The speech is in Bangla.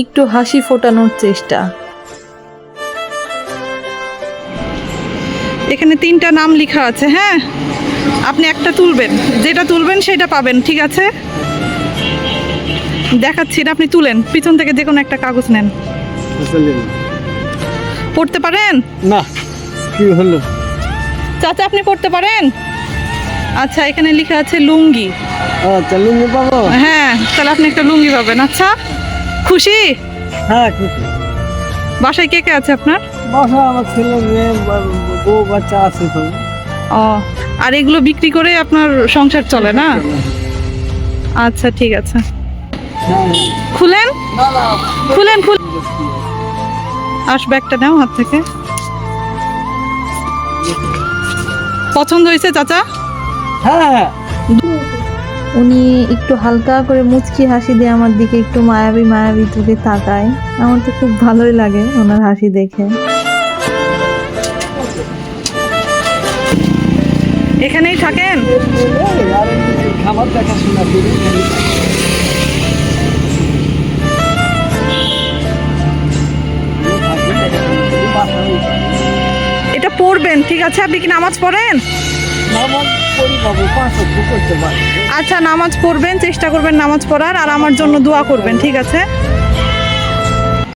একটু হাসি ফোটানোর চেষ্টা। এখানে 3টা নাম লেখা আছে, হ্যাঁ আপনি একটা তুলবেন, যেটা তুলবেন সেটা পাবেন, ঠিক আছে? দেখাচ্ছি, এটা আপনি তুলেন, পিছন থেকে যে কোনো একটা কাগজ নেন। পড়তে পারেন? না, কি হলো? চাচা আপনি পড়তে পারেন? আচ্ছা, এখানে লেখা আছে লুঙ্গি। আচ্ছা, লুঙ্গি পাবো? হ্যাঁ, তাহলে আপনি একটা লুঙ্গি পাবেন। আচ্ছা, খুশি? হ্যাঁ, খুশি। বাসায় কে কে আছে আপনার? বাসা আমার ছেলে মেয়ে বউ বাচ্চা আছে তো। ও, আর এগুলো বিক্রি করে আপনার সংসার চলে না? আচ্ছা, ঠিক আছে। হ্যাঁ। খুলেন না, না, খুলেন খুলেন। আস, ব্যাগটা নাও হাত থেকে। পছন্দ হয়েছে চাচা? হ্যাঁ। উনি একটু হালকা করে মুচকি হাসি দিয়ে আমার দিকে একটু মায়াবী মায়াবী চোখে তাকায়। আমার তো খুব ভালোই লাগে ওনার হাসি দেখে। এখানেই থাকেন? আর খাবার দেখাশোনা করি। এটা পড়বেন, ঠিক আছে? আপনি কি নামাজ পড়েন? নামাজ পড়ি বাবু, 5 ওয়াক্ত করতে পারি। আচ্ছা, নামাজ পড়বেন, চেষ্টা করবেন নামাজ পড়ার, আর আমার জন্য দোয়া করবেন, ঠিক আছে?